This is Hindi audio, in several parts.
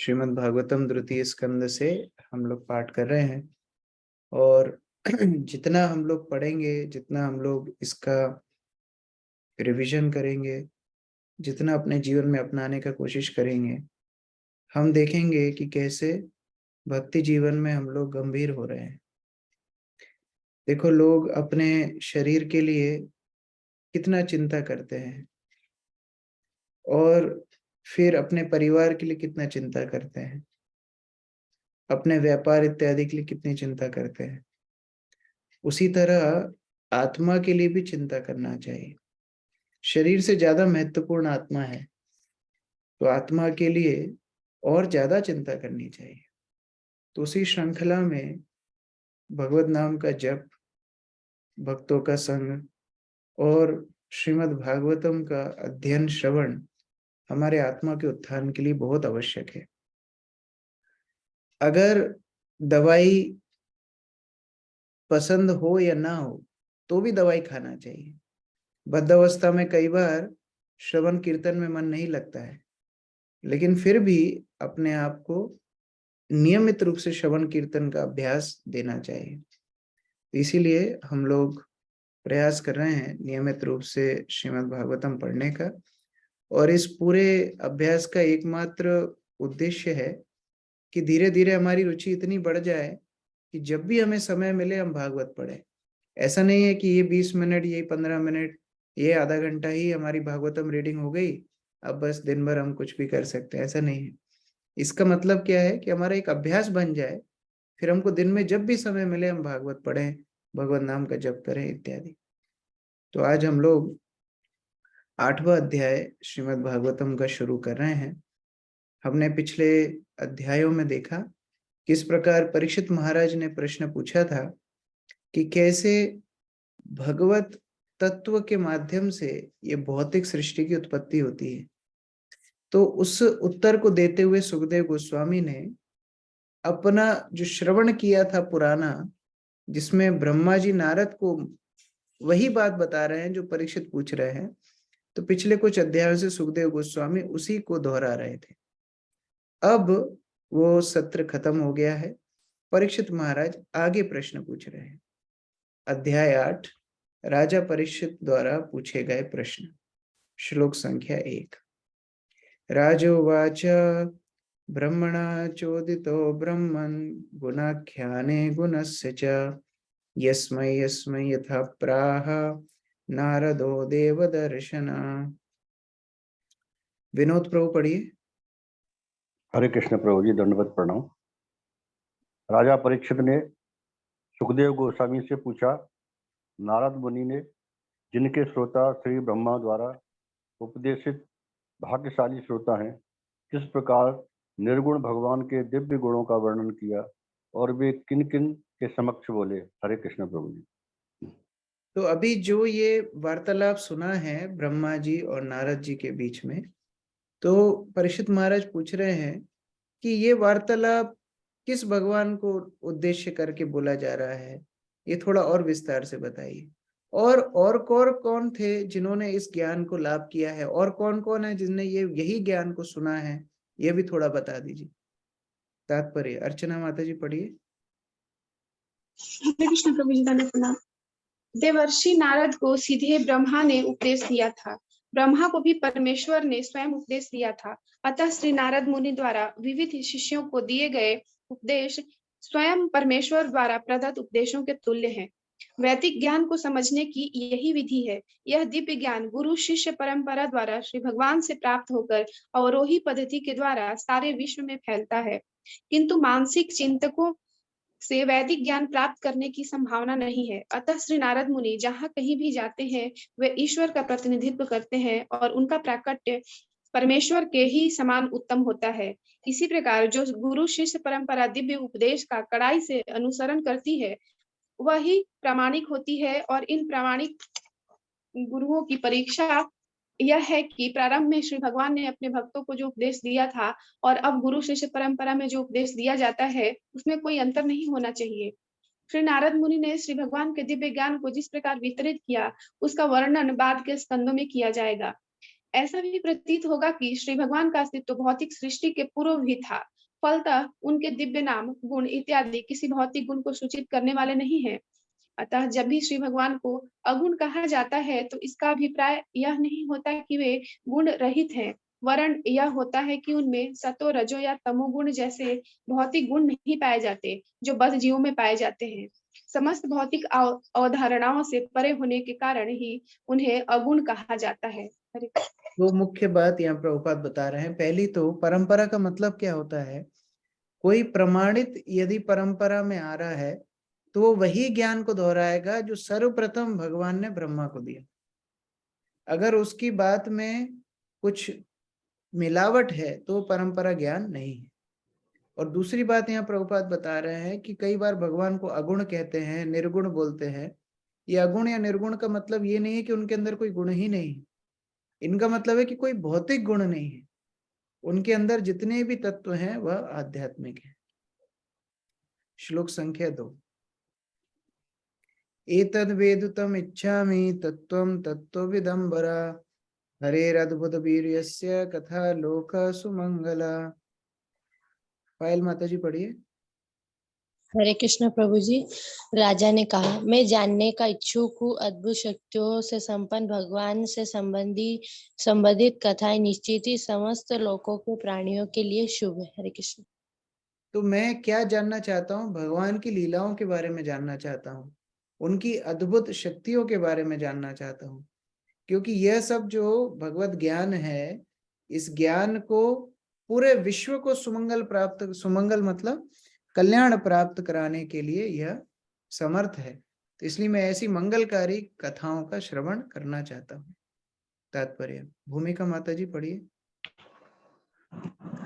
श्रीमद् भागवतम द्वितीय स्कंद से हम लोग पाठ कर रहे हैं और जितना हम लोग पढ़ेंगे, जितना हम लोग इसका रिवीजन करेंगे, जितना अपने जीवन में अपनाने का कोशिश करेंगे, हम देखेंगे कि कैसे भक्ति जीवन में हम लोग गंभीर हो रहे हैं। देखो, लोग अपने शरीर के लिए कितना चिंता करते हैं और फिर अपने परिवार के लिए कितना चिंता करते हैं, अपने व्यापार इत्यादि के लिए कितनी चिंता करते हैं। उसी तरह आत्मा के लिए भी चिंता करना चाहिए। शरीर से ज्यादा महत्वपूर्ण आत्मा है, तो आत्मा के लिए और ज्यादा चिंता करनी चाहिए। तो उसी श्रृंखला में भगवत नाम का जप, भक्तों का संग और श्रीमद् भागवतम का अध्ययन श्रवण हमारे आत्मा के उत्थान के लिए बहुत आवश्यक है। अगर दवाई पसंद हो या ना हो तो भी दवाई खाना चाहिए। बद्धावस्था में कई बार श्रवण कीर्तन में मन नहीं लगता है, लेकिन फिर भी अपने आप को नियमित रूप से श्रवण कीर्तन का अभ्यास देना चाहिए। इसीलिए हम लोग प्रयास कर रहे हैं नियमित रूप से श्रीमद् भागवतम पढ़ने का, और इस पूरे अभ्यास का एकमात्र उद्देश्य है कि धीरे धीरे हमारी रुचि इतनी बढ़ जाए कि जब भी हमें समय मिले हम भागवत पढ़ें। ऐसा नहीं है कि ये 20 मिनट, ये 15 मिनट, ये आधा घंटा ही हमारी भागवतम रीडिंग हो गई, अब बस दिन भर हम कुछ भी कर सकते हैं, ऐसा नहीं है। इसका मतलब क्या है कि हमारा एक अभ्यास बन जाए, फिर हमको दिन में जब भी समय मिले हम भागवत पढ़ें, भगवत नाम का जप करें इत्यादि। तो आज हम लोग 8वां अध्याय श्रीमद् भागवतम का शुरू कर रहे हैं। हमने पिछले अध्यायों में देखा किस प्रकार परीक्षित महाराज ने प्रश्न पूछा था कि कैसे भगवत तत्व के माध्यम से ये भौतिक सृष्टि की उत्पत्ति होती है। तो उस उत्तर को देते हुए सुखदेव गोस्वामी ने अपना जो श्रवण किया था पुराना, जिसमें ब्रह्मा जी नारद को वही बात बता रहे हैं जो परीक्षित पूछ रहे हैं, तो पिछले कुछ अध्यायों से सुखदेव गोस्वामी उसी को दोहरा रहे थे। अब वो सत्र खत्म हो गया है। परीक्षित महाराज आगे प्रश्न पूछ रहे हैं। अध्याय 8, राजा परीक्षित द्वारा पूछे गए प्रश्न। श्लोक संख्या 1। राजोवाच ब्रह्मणा चोदितो ब्रह्मन् गुणाख्याने गुणस्य च यस्मै यस्मै यथा प्राह नारदो देवदर्शना। विनोद प्रभु पढ़िए। हरे कृष्ण प्रभु जी, दंडवत प्रणाम। राजा परीक्षित ने सुखदेव गोस्वामी से पूछा, नारद मुनि ने जिनके श्रोता श्री ब्रह्मा द्वारा उपदेशित भाग्यशाली श्रोता हैं, किस प्रकार निर्गुण भगवान के दिव्य गुणों का वर्णन किया और वे किन किन के समक्ष बोले। हरे कृष्ण प्रभु जी। तो अभी जो ये वार्तालाप सुना है ब्रह्मा जी और नारद जी के बीच में, तो परीक्षित महाराज पूछ रहे हैं कि ये वार्तालाप किस भगवान को उद्देश्य करके बोला जा रहा है, ये थोड़ा और विस्तार से बताइए। और कौन थे जिन्होंने इस ज्ञान को लाभ किया है, और कौन कौन है जिसने ये यही ज्ञान को सुना है, ये भी थोड़ा बता दीजिए। तात्पर्य अर्चना माता जी पढ़िए। हरे कृष्ण प्रभु जी, धन्यवाद प्रणाम। देवर्षि नारद को सीधे ब्रह्मा ने उपदेश दिया था। ब्रह्मा को भी परमेश्वर ने स्वयं उपदेश दिया था। अतः श्री नारद मुनि द्वारा विविध शिष्यों को दिए गए उपदेश स्वयं परमेश्वर द्वारा प्रदत्त उपदेशों के तुल्य हैं। वैदिक ज्ञान को समझने की यही विधि है। यह दिव्य ज्ञान गुरु शिष्य परंपरा द्वारा श्री भगवान से प्राप्त होकर अवरोही पद्धति के द्वारा सारे विश्व में फैलता है, किंतु मानसिक चिंतकों से वैदिक ज्ञान प्राप्त करने की संभावना नहीं है। अतः श्री नारद मुनि जहाँ कहीं भी जाते हैं वे ईश्वर का प्रतिनिधित्व करते हैं और उनका प्राकट्य परमेश्वर के ही समान उत्तम होता है। इसी प्रकार जो गुरु शिष्य परंपरा दिव्य उपदेश का कड़ाई से अनुसरण करती है वही प्रामाणिक होती है, और इन प्रामाणिक गुरुओं की परीक्षा यह है कि प्रारंभ में श्री भगवान ने अपने भक्तों को जो उपदेश दिया था और अब गुरु शिष्य परंपरा में जो उपदेश दिया जाता है उसमें कोई अंतर नहीं होना चाहिए। श्री नारद मुनि ने श्री भगवान के दिव्य ज्ञान को जिस प्रकार वितरित किया उसका वर्णन बाद के स्कंदों में किया जाएगा। ऐसा भी प्रतीत होगा कि श्री भगवान का अस्तित्व भौतिक सृष्टि के पूर्व भी था। फलतः उनके दिव्य नाम, गुण इत्यादि किसी भौतिक गुण को सूचित करने वाले नहीं है। अतः जब भी श्री भगवान को अगुण कहा जाता है तो इसका अभिप्राय यह नहीं होता कि वे गुण रहित हैं, वरन यह होता है कि उनमें सतो, रजो या तमोगुण जैसे भौतिक गुण नहीं पाए जाते जो बद्ध जीवों में पाए जाते हैं। समस्त भौतिक अवधारणाओं से परे होने के कारण ही उन्हें अगुण कहा जाता है। वो मुख्य बात यहाँ प्रभुपाद बता रहे हैं। पहली तो परंपरा का मतलब क्या होता है, कोई प्रमाणित यदि परंपरा में आ रहा है तो वो वही ज्ञान को दोहराएगा जो सर्वप्रथम भगवान ने ब्रह्मा को दिया। अगर उसकी बात में कुछ मिलावट है तो परंपरा ज्ञान नहीं है। और दूसरी बात यहाँ प्रभुपाद बता रहे हैं कि कई बार भगवान को अगुण कहते हैं, निर्गुण बोलते हैं। ये अगुण या निर्गुण का मतलब ये नहीं है कि उनके अंदर कोई गुण ही नहीं है। इनका मतलब है कि कोई भौतिक गुण नहीं है, उनके अंदर जितने भी तत्व हैं वह आध्यात्मिक है। श्लोक संख्या 2। एतद् वेदुतम इच्छामि तत्त्वं तत्त्वविदंबरा हरेरद्भुत वीर्यस्य कथा लोक सुमंगला। पायल माता जी पढ़िए। हरे कृष्ण प्रभु जी। राजा ने कहा, मैं जानने का इच्छुक हूँ, अद्भुत शक्तियों से संपन्न भगवान से संबंधित कथाएं निश्चित ही समस्त लोकों के प्राणियों के लिए शुभ है। हरे कृष्ण। तो मैं क्या जानना चाहता हूँ, भगवान की लीलाओं के बारे में जानना चाहता हूँ, उनकी अद्भुत शक्तियों के बारे में जानना चाहता हूँ, क्योंकि यह सब जो भगवत ज्ञान है, इस ज्ञान को पूरे विश्व को सुमंगल मतलब कल्याण प्राप्त कराने के लिए यह समर्थ है। तो इसलिए मैं ऐसी मंगलकारी कथाओं का श्रवण करना चाहता हूँ। तात्पर्य। भूमिका माता जी पढ़िए।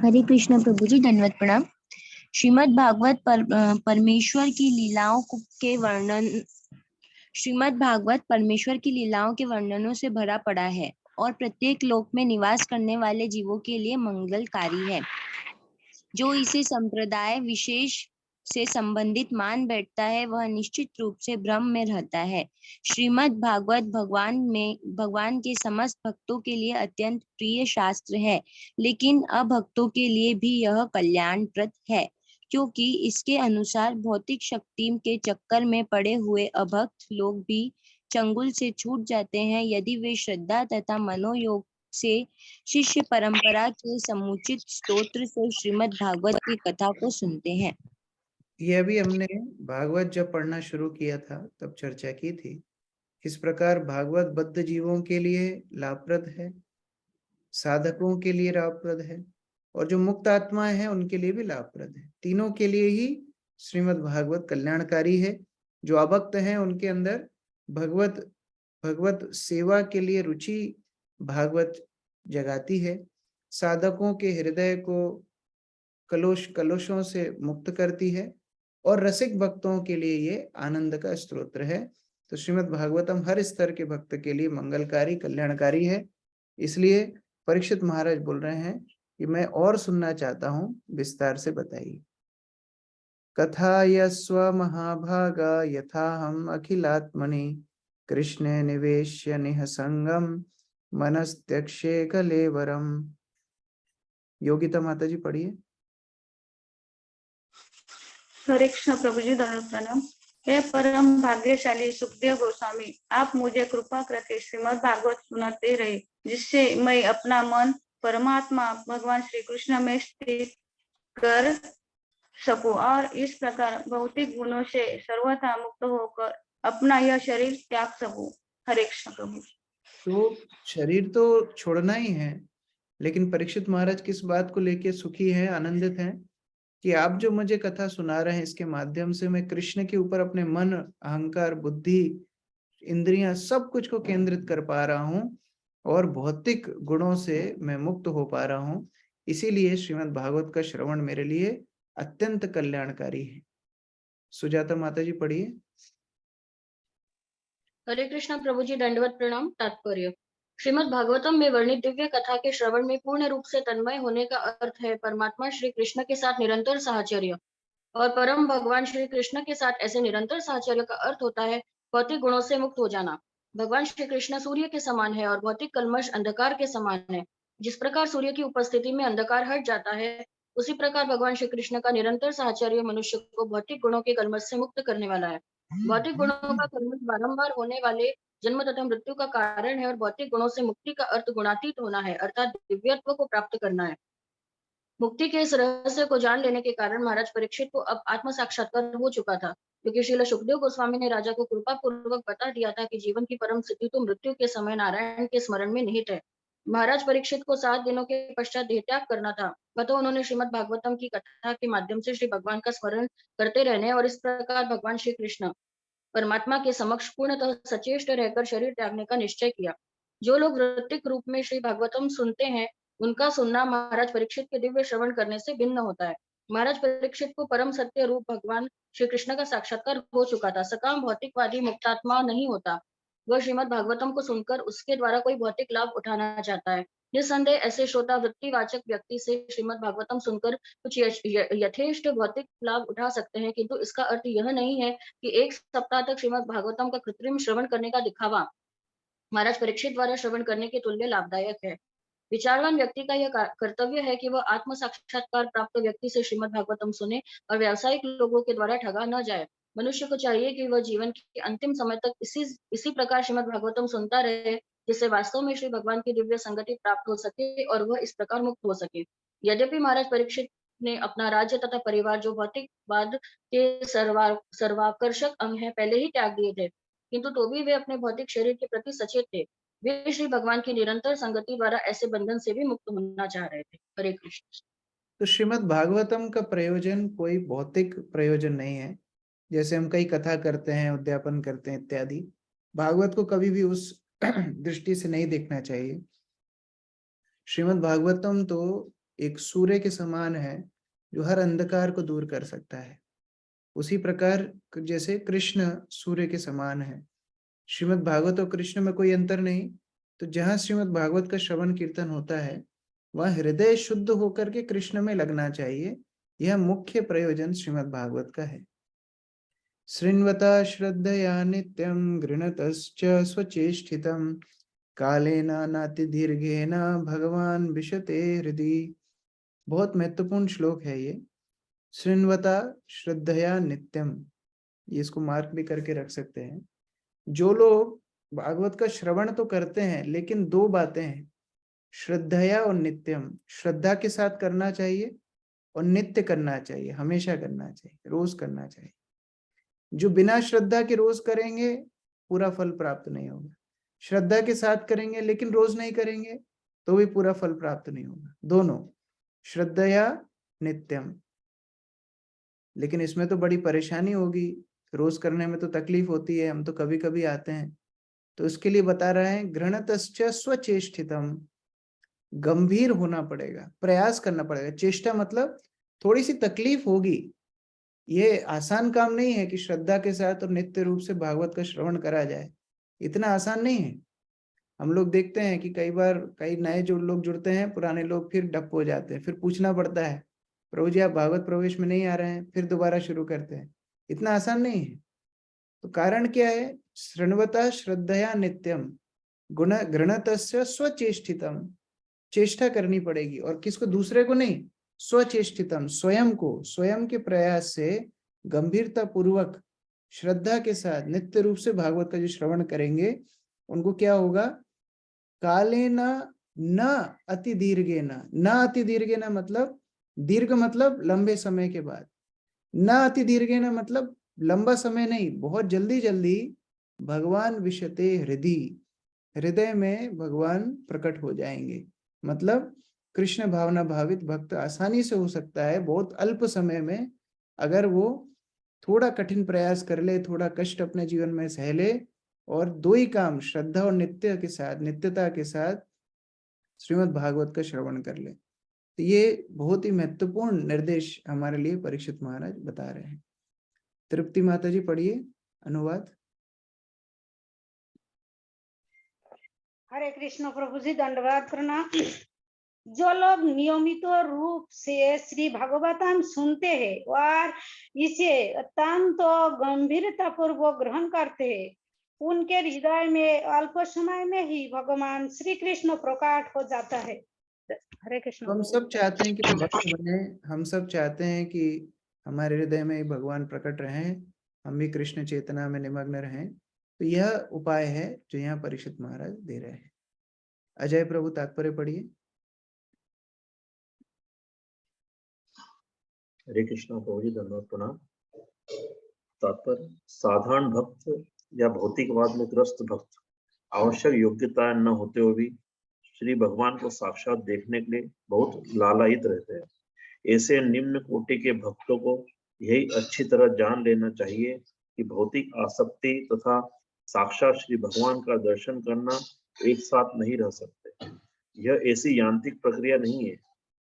हरे कृष्ण प्रभु जी, दंडवत प्रणाम। श्रीमद् भागवत परमेश्वर की लीलाओं के वर्णन श्रीमद् भागवत परमेश्वर की लीलाओं के वर्णनों से भरा पड़ा है और प्रत्येक लोक में निवास करने वाले जीवों के लिए मंगलकारी है। जो इसे संप्रदाय विशेष से संबंधित मान बैठता है वह निश्चित रूप से भ्रम में रहता है। श्रीमद् भागवत भगवान के समस्त भक्तों के लिए अत्यंत प्रिय शास्त्र है, लेकिन अभक्तों के लिए भी यह कल्याणप्रद है, क्योंकि इसके अनुसार भौतिक शक्ति के चक्कर में पड़े हुए अभक्त लोग भी चंगुल से छूट जाते हैं यदि वे श्रद्धा तथा मनोयोग से शिष्य परंपरा के समुचित स्तोत्र से श्रीमद् भागवत की कथा को सुनते हैं। यह भी हमने भागवत जब पढ़ना शुरू किया था तब चर्चा की थी। इस प्रकार भागवत बद्ध जीवों के लिए लाभप्रद है, साधकों के लिए लाभप्रद है, और जो मुक्त आत्माएं हैं उनके लिए भी लाभप्रद है। तीनों के लिए ही श्रीमद् भागवत कल्याणकारी है। जो अभक्त हैं उनके अंदर भगवत सेवा के लिए रुचि भागवत जगाती है। साधकों के हृदय को कलुषों से मुक्त करती है, और रसिक भक्तों के लिए ये आनंद का स्तोत्र है। तो श्रीमद् भागवतम हर स्तर के भक्त के लिए मंगलकारी कल्याणकारी है। इसलिए परीक्षित महाराज बोल रहे हैं कि मैं और सुनना चाहता हूं, विस्तार से बताइए। कथा यस्व महाभागा यथा हम अखिलात्मनि कृष्णे निवेश्य निहसंगम मनस्त्यक्षे कलेवरम। योगिता माता जी पढ़िए। हरे कृष्ण प्रभु जी, दंडवत प्रणाम। हे परम भाग्यशाली सुखदेव गोस्वामी, आप मुझे कृपा करके श्रीमद् भागवत सुनाते रहे, जिससे मैं अपना मन परमात्मा भगवान श्री कृष्ण में स्थित कर सकूं और इस प्रकार भौतिक गुणों से सर्वथा मुक्त होकर अपना यह शरीर त्याग सकूं। हरे कृष्ण प्रभु। तो शरीर तो छोड़ना ही है, लेकिन परीक्षित महाराज किस बात को लेके सुखी हैं, आनंदित हैं कि आप जो मुझे कथा सुना रहे हैं इसके माध्यम से मैं कृष्ण के ऊपर अपने मन, अहंकार, बुद्धि, इंद्रियां सब कुछ को केंद्रित कर पा रहा हूं और भौतिक गुणों से मैं मुक्त हो पा रहा हूं। इसीलिए श्रीमद् भागवत का श्रवण मेरे लिए अत्यंत कल्याणकारी है। सुजाता माता जी पढ़िए। हरे कृष्ण प्रभु जी, दंडवत प्रणाम। तात्पर्य। श्रीमद् भागवतम में वर्णित दिव्य कथा के श्रवण में पूर्ण रूप से तन्मय होने का अर्थ है परमात्मा श्री कृष्ण के साथ निरंतर साहचर्य, और परम भगवान श्री कृष्ण के साथ ऐसे निरंतर साहचर्य का अर्थ होता है भौतिक गुणों से मुक्त हो जाना। भगवान श्री कृष्ण सूर्य के समान है और भौतिक कल्मश अंधकार के समान है। जिस प्रकार सूर्य की उपस्थिति में अंधकार हट जाता है, उसी प्रकार भगवान श्री कृष्ण का निरंतर साहचर्य मनुष्य को भौतिक गुणों के कल्मश से मुक्त करने वाला है। भौतिक गुणों का कल्मश बारंबार होने वाले जन्म तथा मृत्यु का कारण है और भौतिक गुणों से मुक्ति का अर्थ गुणातीत होना है, अर्थात दिव्यत्व को प्राप्त करना है। मुक्ति के इस रहस्य को जान लेने के कारण महाराज परीक्षित को अब आत्म साक्षात्कार हो चुका था, क्योंकि श्रील सुखदेव गोस्वामी ने राजा को कृपा पूर्वक बता दिया था कि जीवन की परम स्थिति तो मृत्यु के समय नारायण के स्मरण में निहित है। महाराज परीक्षित को 7 दिनों के पश्चात देहत्याग करना था, अतः उन्होंने श्रीमद् भागवतम की कथा के माध्यम से श्री भगवान का स्मरण करते रहने और इस प्रकार भगवान श्री कृष्ण परमात्मा के समक्ष पूर्णतः सचेष्ट रहकर शरीर त्यागने का निश्चय किया। जो लोग वृत्तिक रूप में श्री भागवतम सुनते हैं, उनका सुनना महाराज परीक्षित के दिव्य श्रवण करने से भिन्न होता है। महाराज परीक्षित को परम सत्य रूप भगवान श्री कृष्ण का साक्षात्कार हो चुका था। सकाम भौतिकवादी मुक्तात्मा नहीं होता, वह श्रीमद् भागवतम को सुनकर उसके द्वारा कोई भौतिक लाभ उठाना चाहता है। निस्संदेह ऐसे श्रोता वृत्तिवाचक व्यक्ति से श्रीमद् भागवतम सुनकर कुछ यथेष्ट भौतिक लाभ उठा सकते हैं, किंतु इसका अर्थ यह नहीं है कि 1 सप्ताह तक श्रीमद् भागवतम का कृत्रिम श्रवण करने का दिखावा महाराज परीक्षित द्वारा श्रवण करने के तुल्य लाभदायक है। विचारवान व्यक्ति का यह कर्तव्य है कि वह आत्म साक्षात्कार प्राप्त व्यक्ति से श्रीमद् भागवतम सुने और व्यावसायिक लोगों के द्वारा ठगा न जाए। मनुष्य को चाहिए कि वह जीवन के अंतिम समय तक इसी प्रकार श्रीमद् भागवतम सुनता रहे, जिससे वास्तव में श्री भगवान की दिव्य संगति प्राप्त हो सके और वह इस प्रकार मुक्त हो सके। यद्यपि महाराज परीक्षित ने अपना राज्य तथा परिवार, जो भौतिकवाद के सर्वाकर्षक अंग है, पहले ही त्याग दिए थे, किंतु तो भी वे अपने भौतिक शरीर के प्रति सचेत थे। वे श्री भगवान की निरंतर संगति द्वारा ऐसे बंधन से भी मुक्त होना चाह रहे थे। हरे कृष्ण। तो श्रीमद् भागवतम का प्रयोजन कोई भौतिक प्रयोजन नहीं है, जैसे हम कई कथा करते हैं, उद्यापन करते हैं इत्यादि। भागवत को कभी भी उस दृष्टि से नहीं देखना चाहिए। श्रीमद् भागवतम तो एक सूर्य के समान है जो हर अंधकार को दूर कर सकता है। उसी प्रकार जैसे कृष्ण सूर्य के समान है, श्रीमद् भागवत और कृष्ण में कोई अंतर नहीं। तो जहाँ श्रीमद् भागवत का श्रवण कीर्तन होता है, वह हृदय शुद्ध होकर के कृष्ण में लगना चाहिए। यह मुख्य प्रयोजन श्रीमद् भागवत का है। शृण्वता श्रद्धया नित्यं गृणतश्च स्वचेष्टितं कालेन नाति दीर्घेन भगवान विशते हृदि। बहुत महत्वपूर्ण श्लोक है ये। शृण्वता श्रद्धया नित्यम, ये इसको मार्क भी करके रख सकते हैं। जो लोग भागवत का श्रवण तो करते हैं, लेकिन 2 बातें हैं, श्रद्धया और नित्यम। श्रद्धा के साथ करना चाहिए और नित्य करना चाहिए, हमेशा करना चाहिए, रोज करना चाहिए। जो बिना श्रद्धा के रोज करेंगे पूरा फल प्राप्त नहीं होगा। श्रद्धा के साथ करेंगे लेकिन रोज नहीं करेंगे तो भी पूरा फल प्राप्त नहीं होगा। दोनों, श्रद्धया नित्यम। लेकिन इसमें तो बड़ी परेशानी होगी, रोज करने में तो तकलीफ होती है, हम तो कभी कभी आते हैं। तो इसके लिए बता रहे हैं गृणतश्च स्वचेष्टितम, गंभीर होना पड़ेगा, प्रयास करना पड़ेगा। चेष्टा मतलब थोड़ी सी तकलीफ होगी। ये आसान काम नहीं है कि श्रद्धा के साथ और नित्य रूप से भागवत का श्रवण करा जाए, इतना आसान नहीं है। हम लोग देखते हैं कि कई बार कई नए जो लोग जुड़ते हैं, पुराने लोग फिर डप हो जाते हैं, फिर पूछना पड़ता है प्रभु जी आप भागवत प्रवेश में नहीं आ रहे हैं, फिर दोबारा शुरू करते हैं। इतना आसान नहीं है। तो कारण क्या है? शृण्वता श्रद्धया नित्यम गुण गृणतस्य स्वचेष्टितम। चेष्टा करनी पड़ेगी, और किसको? दूसरे को नहीं, स्वचेष्टितम, स्वयं को, स्वयं के प्रयास से गंभीरता पूर्वक श्रद्धा के साथ नित्य रूप से भागवत का जो श्रवण करेंगे, उनको क्या होगा? कालेन न अति दीर्घेन। न अति दीर्घेन मतलब दीर्घ मतलब लंबे समय के बाद, न अति दीर्घेन मतलब लंबा समय नहीं, बहुत जल्दी जल्दी भगवान विशते हृदय, हृदय में भगवान प्रकट हो जाएंगे। मतलब कृष्ण भावना भावित भक्त आसानी से हो सकता है, बहुत अल्प समय में, अगर वो थोड़ा कठिन प्रयास कर ले, थोड़ा कष्ट अपने जीवन में सह ले, और 2 ही काम श्रद्धा और नित्य के साथ, नित्यता के साथ श्रीमद् भागवत का श्रवण कर ले। तो ये बहुत ही महत्वपूर्ण निर्देश हमारे लिए परीक्षित महाराज बता रहे हैं। तृप्ति माता जी पढ़िए अनुवाद। हरे कृष्ण प्रभु जी, दंडवाद प्रणाम। जो लोग नियमित रूप से श्री भागवतम सुनते हैं और इसे अत्यंत गंभीरता पूर्वक ग्रहण करते हैं, उनके हृदय में अल्प समय में ही भगवान श्री कृष्ण प्रकट हो जाता है। हरे कृष्ण। हम सब चाहते हैं कि हम भक्त बने, हम सब चाहते हैं कि हमारे हृदय में भगवान प्रकट रहें, हम भी कृष्ण चेतना में निमग्न रहें। तो यह उपाय है जो यहाँ परीक्षित महाराज दे रहे हैं। अजय प्रभु तात्पर्य पढ़िए। हरे कृष्णा प्रभु जी, धन्यवाद प्रणाम। तात्पर्य, साधारण भक्त या भौतिकवाद में ग्रस्त भक्त आवश्यक योग्यता न होते हुए भी श्री भगवान को साक्षात देखने के लिए बहुत लालायित रहते हैं। ऐसे निम्न कोटि के भक्तों को यही अच्छी तरह जान लेना चाहिए कि भौतिक आसक्ति तथा साक्षात श्री भगवान का दर्शन करना एक साथ नहीं रह सकते। यह ऐसी यांत्रिक प्रक्रिया नहीं है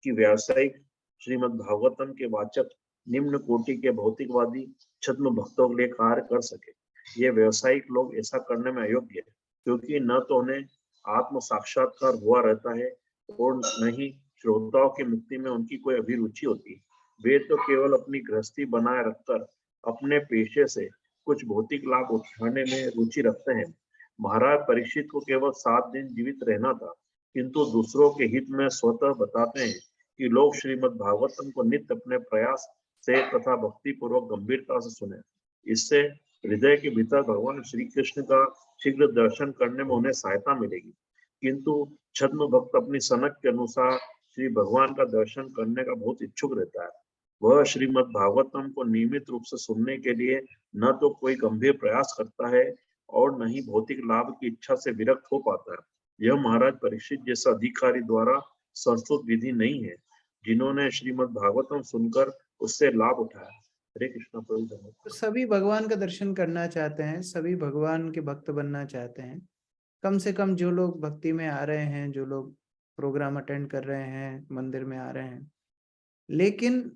कि व्यावसायिक श्रीमद् भागवतम के वाचक निम्न कोटि के भौतिकवादी छद्म भक्तों के लिए कार्य कर सके। ये व्यावसायिक लोग ऐसा करने में अयोग्य है, क्योंकि न तो उन्हें आत्म साक्षात्कार हुआ रहता है और न ही श्रोताओं की मुक्ति में उनकी कोई अभिरुचि होती। वे तो केवल अपनी गृहस्थी बनाए रखकर अपने पेशे से कुछ भौतिक लाभ उठाने में रुचि रखते हैं। महाराज परीक्षित को केवल 7 दिन जीवित रहना था, किंतु दूसरों के हित में स्वतः बताते हैं कि लोग श्रीमद् भागवतम को नित्य अपने प्रयास से तथा भक्ति पूर्वक गंभीरता से सुने। इससे हृदय के भीतर भगवान श्री कृष्ण का शीघ्र दर्शन करने में उन्हें सहायता मिलेगी। किंतु छद्म भक्त अपनी सनक के अनुसार श्री भगवान का दर्शन करने का बहुत इच्छुक रहता है। वह श्रीमद् भागवतम को नियमित रूप से सुनने के लिए न तो कोई गंभीर प्रयास करता है और न ही भौतिक लाभ की इच्छा से विरक्त हो पाता है। यह महाराज परीक्षित जैसा अधिकारी द्वारा संस्तुत विधि नहीं है, जिन्होंने श्रीमद् भागवतम सुनकर उससे लाभ उठाया। हरे कृष्ण प्रभु। तो सभी भगवान का दर्शन करना चाहते हैं, सभी भगवान के भक्त बनना चाहते हैं। कम से कम जो लोग भक्ति में आ रहे हैं, जो लोग प्रोग्राम अटेंड कर रहे हैं, मंदिर में आ रहे हैं, लेकिन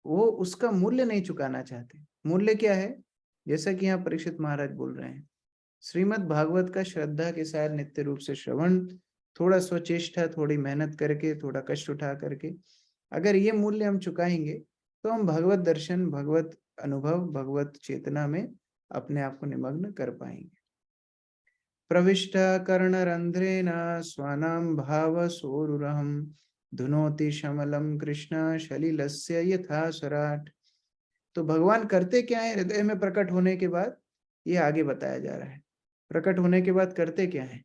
वो उसका मूल्य नहीं चुकाना चाहते। मूल्य क्या है? जैसा कि यहाँ परीक्षित महाराज बोल रहे हैं, श्रीमद् भागवत का श्रद्धा के साथ नित्य रूप से श्रवण, थोड़ा स्वचेष्टा, थोड़ी मेहनत करके, थोड़ा कष्ट उठा करके अगर ये मूल्य हम चुकाएंगे तो हम भगवत दर्शन, भगवत अनुभव, भगवत चेतना में अपने आप को निमग्न कर पाएंगे। प्रविष्ट कर्णरंध्रेण स्वानां भाव सोरुरहं धुनोति शमलम कृष्ण शलिलस्य यथा सराट। तो भगवान करते क्या है हृदय में प्रकट होने के बाद? ये आगे बताया जा रहा है। प्रकट होने के बाद करते क्या है?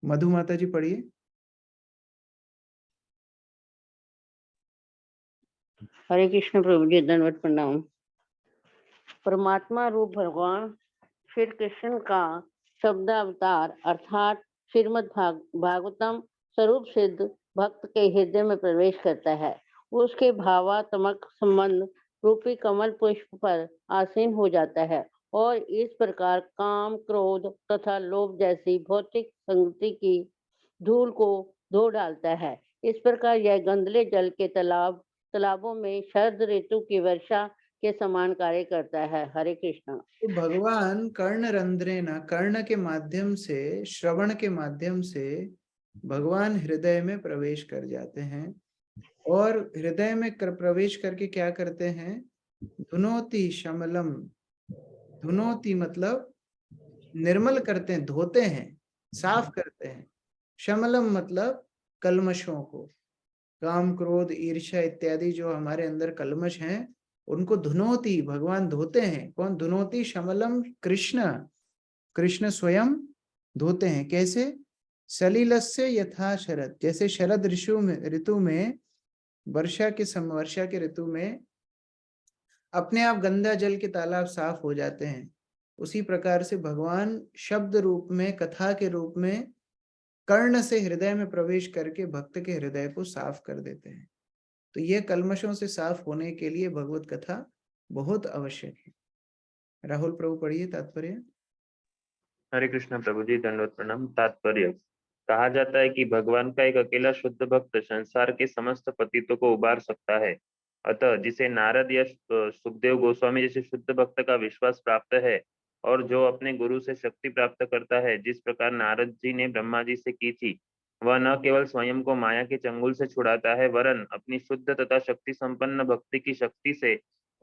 मधु माता जी पढ़िए। हरे कृष्ण प्रभु जी, दंडवत प्रणाम। परमात्मा रूप भगवान श्री कृष्ण का शब्द अवतार अर्थात श्रीमद् भागवतम स्वरूप सिद्ध भक्त के हृदय में प्रवेश करता है। उसके भावात्मक संबंध रूपी कमल पुष्प पर आसीन हो जाता है और इस प्रकार काम, क्रोध तथा लोभ जैसी भौतिक संगति की धूल को धो डालता है। इस प्रकार यह गंदले जल के तालाबों में शरद ऋतु की वर्षा के समान कार्य करता है। हरे कृष्ण। तो भगवान कर्ण रंध्रे न, कर्ण के माध्यम से, श्रवण के माध्यम से भगवान हृदय में प्रवेश कर जाते हैं और हृदय में प्रवेश करके क्या करते हैं? धुनोति शमलम। धुनोति मतलब निर्मल करते हैं, धोते हैं, साफ करते हैं। शमलम मतलब कल्मशों को, काम, क्रोध, ईर्ष्या इत्यादि जो हमारे अंदर कल्मश हैं उनको धुनोति भगवान धोते हैं। कौन धुनोति? शमलम कृष्ण, कृष्ण स्वयं धोते हैं। कैसे? सलिलस्य यथा शरद, जैसे शरद ऋतु में वर्षा के ऋतु में अपने आप गंदा जल के तालाब साफ हो जाते हैं, उसी प्रकार से भगवान शब्द रूप में, कथा के रूप में कर्ण से हृदय में प्रवेश करके भक्त के हृदय को साफ कर देते हैं। तो यह कल्मशों से साफ होने के लिए भगवत कथा बहुत आवश्यक है। राहुल प्रभु पढ़िए तात्पर्य। हरे कृष्ण प्रभु जी, दंडवत प्रणाम। तात्पर्य, कहा जाता है कि भगवान का एक अकेला शुद्ध भक्त संसार के समस्त पतितों को उबार सकता है। अतः जिसे नारद या सुखदेव गोस्वामी जैसे शुद्ध भक्त का विश्वास प्राप्त है और जो अपने गुरु से शक्ति प्राप्त करता है, जिस प्रकार नारद जी ने ब्रह्मा जी से की थी, वह न केवल स्वयं को माया के चंगुल से छुड़ाता है, वरन अपनी शुद्ध तथा शक्ति संपन्न भक्ति की शक्ति से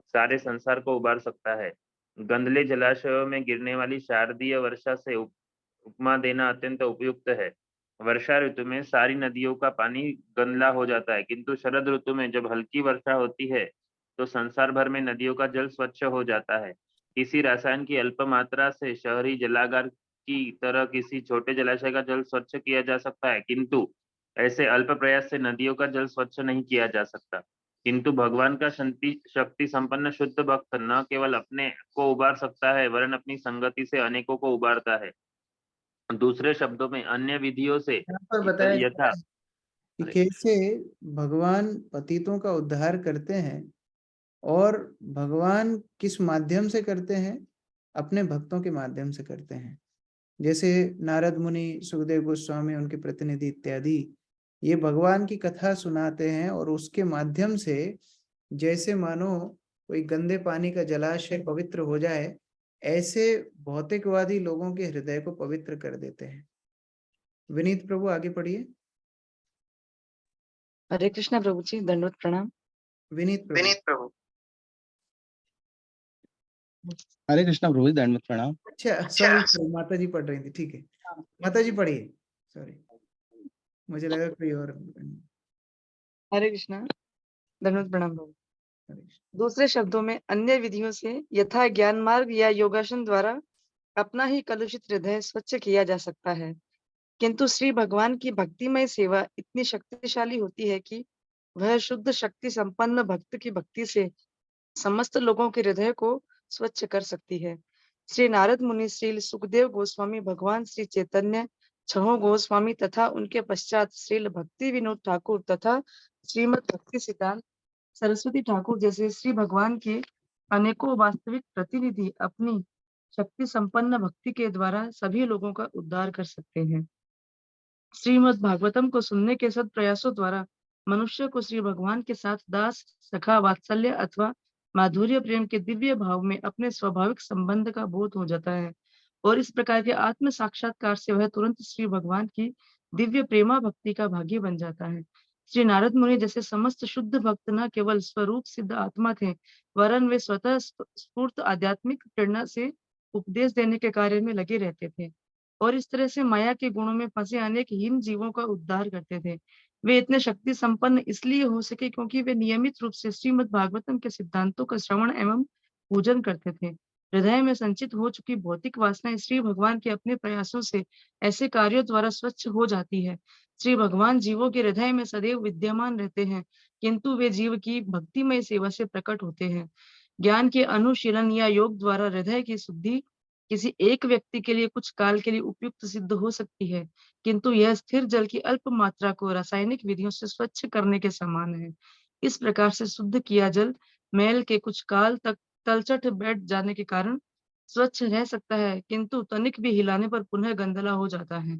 सारे संसार को उबार सकता है। गंदले जलाशयों में गिरने वाली शारदीय वर्षा से उपमा देना अत्यंत उपयुक्त है। वर्षा ऋतु में सारी नदियों का पानी गंदला हो जाता है, किंतु शरद ऋतु में जब हल्की वर्षा होती है तो संसार भर में नदियों का जल स्वच्छ हो जाता है। किसी रसायन की अल्प मात्रा से शहरी जलागार की तरह किसी छोटे जलाशय का जल स्वच्छ किया जा सकता है, किंतु ऐसे अल्प प्रयास से नदियों का जल स्वच्छ नहीं किया जा सकता। किंतु भगवान का शक्ति संपन्न शुद्ध भक्त न केवल अपने को उबार सकता है, वरन अपनी संगति से अनेकों को उबारता है। दूसरे शब्दों में अन्य विधियों से यहाँ पर बताया जा यथा रहा है कि कैसे भगवान पतितों का उद्धार करते हैं, और भगवान किस माध्यम से करते हैं? अपने भक्तों के माध्यम से करते हैं। जैसे नारद मुनि, सुखदेव गोस्वामी, उनके प्रतिनिधि इत्यादि, ये भगवान की कथा सुनाते हैं और उसके माध्यम से जैसे मानो कोई गंदे पानी का जलाशय पवित्र हो जाए, ऐसे भौतिकवादी लोगों के हृदय को पवित्र कर देते हैं। विनीत प्रभु आगे पढ़िए। हरे कृष्णा प्रभु जी, दंडवत प्रणाम। विनीत प्रभु। हरे कृष्णा प्रभु जी, दंडवत प्रणाम। अच्छा, सॉरी, माता जी पढ़ रही थी, ठीक है, माता जी पढ़िए। सॉरी, मुझे लगा कोई और। हरे कृष्णा, दंडवत प्रणाम प्रभु। दूसरे शब्दों में अन्य विधियों से यथा ज्ञान मार्ग या योगासन द्वारा अपना ही कलुषित हृदय स्वच्छ किया जा सकता है, किंतु श्री भगवान की भक्तिमय सेवा इतनी शक्तिशाली होती है कि वह शुद्ध शक्ति संपन्न भक्त की भक्ति से समस्त लोगों के हृदय को स्वच्छ कर सकती है। श्री नारद मुनि, श्री सुखदेव गोस्वामी, भगवान श्री चैतन्य, छहों गोस्वामी तथा उनके पश्चात श्रील भक्ति विनोद ठाकुर तथा श्रीमद भक्ति सिद्धांत सरस्वती ठाकुर जैसे श्री भगवान के अनेकों वास्तविक प्रतिनिधि अपनी शक्ति संपन्न भक्ति के द्वारा सभी लोगों का उद्धार कर सकते हैं। श्रीमद् भागवतम को सुनने के सद प्रयासों द्वारा मनुष्य को श्री भगवान के साथ दास, सखा, वात्सल्य अथवा माधुर्य प्रेम के दिव्य भाव में अपने स्वाभाविक संबंध का बोध हो जाता है, और इस प्रकार के आत्म साक्षात्कार से वह तुरंत श्री भगवान की दिव्य प्रेमा भक्ति का भागी बन जाता है। श्री नारद मुनि जैसे समस्त शुद्ध भक्त न केवल स्वरूप सिद्ध आत्मा थे, वरन वे स्वतः स्फूर्त आध्यात्मिक प्रेरणा से उपदेश देने के कार्य में लगे रहते थे, और इस तरह से माया के गुणों में फंसे अनेक हीन जीवों का उद्धार करते थे। वे इतने शक्ति संपन्न इसलिए हो सके क्योंकि वे नियमित रूप से श्रीमद् भागवतम के सिद्धांतों का श्रवण एवं पूजन करते थे। हृदय में संचित हो चुकी भौतिक वासनाएं श्री भगवान के अपने प्रयासों से ऐसे कार्यों द्वारा स्वच्छ हो जाती है। श्री भगवान जीवों के हृदय में सदैव विद्यमान रहते हैं, किंतु वे जीव की भक्तिमय सेवा से प्रकट होते हैं। ज्ञान के अनुशीलन या योग द्वारा हृदय की शुद्धि किसी एक व्यक्ति के लिए कुछ काल के लिए उपयुक्त सिद्ध हो सकती है, किंतु यह स्थिर जल की अल्प मात्रा को रासायनिक विधियों से स्वच्छ करने के समान है। इस प्रकार से शुद्ध किया जल मैल के कुछ काल तक तलछट बैठ जाने के कारण स्वच्छ रह सकता है, किंतु तनिक भी हिलाने पर पुनः गंदला हो जाता है।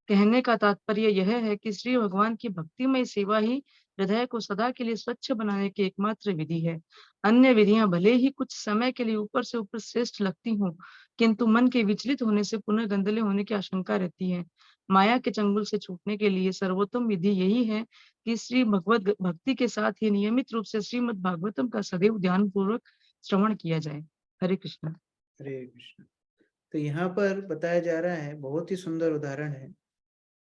कहने का तात्पर्य यह है कि श्री भगवान की भक्तिमय सेवा ही हृदय को सदा के लिए स्वच्छ बनाने की एकमात्र विधि है। अन्य विधियां भले ही कुछ समय के लिए ऊपर से ऊपर श्रेष्ठ लगती हों, किंतु मन के विचलित होने से पुनः गंदले होने की आशंका रहती है। माया के चंगुल से छूटने के लिए सर्वोत्तम विधि यही है कि श्री भगवत भक्ति के साथ ही नियमित रूप से श्रीमद् भागवतम का सदैव ध्यान पूर्वक श्रवण किया जाए। हरे कृष्ण। हरे कृष्ण। तो यहाँ पर बताया जा रहा है, बहुत ही सुंदर उदाहरण है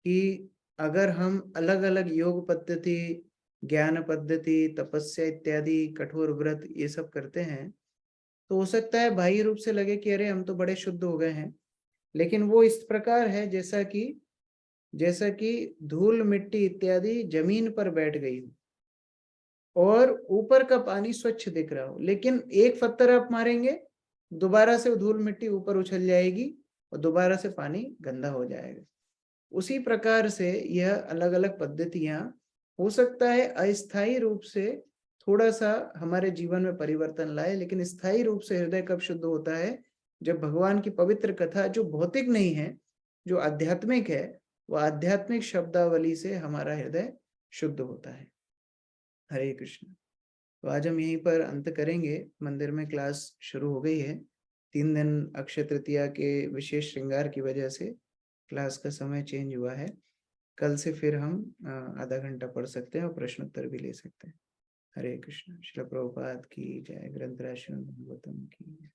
कि अगर हम अलग अलग योग पद्धति, ज्ञान पद्धति, तपस्या इत्यादि, कठोर व्रत ये सब करते हैं, तो हो सकता है बाह्य रूप से लगे कि अरे हम तो बड़े शुद्ध हो गए हैं, लेकिन वो इस प्रकार है जैसा कि धूल मिट्टी इत्यादि जमीन पर बैठ गई हो और ऊपर का पानी स्वच्छ दिख रहा हो, लेकिन एक पत्थर आप मारेंगे, दोबारा से धूल मिट्टी ऊपर उछल जाएगी और दोबारा से पानी गंदा हो जाएगा। उसी प्रकार से यह अलग अलग पद्धतियां हो सकता है अस्थायी रूप से थोड़ा सा हमारे जीवन में परिवर्तन लाए, लेकिन स्थायी रूप से हृदय कब शुद्ध होता है? जब भगवान की पवित्र कथा, जो भौतिक नहीं है, जो आध्यात्मिक है, वह आध्यात्मिक शब्दावली से हमारा हृदय शुद्ध होता है। हरे कृष्ण। तो आज हम यहीं पर अंत करेंगे। मंदिर में क्लास शुरू हो गई है। 3 दिन अक्षय तृतीया के विशेष श्रृंगार की वजह से क्लास का समय चेंज हुआ है। कल से फिर हम आधा घंटा पढ़ सकते हैं और प्रश्नोत्तर भी ले सकते हैं। हरे कृष्ण। श्रील प्रभुपाद की जय। ग्रंथराज श्रीमद् भागवतम की।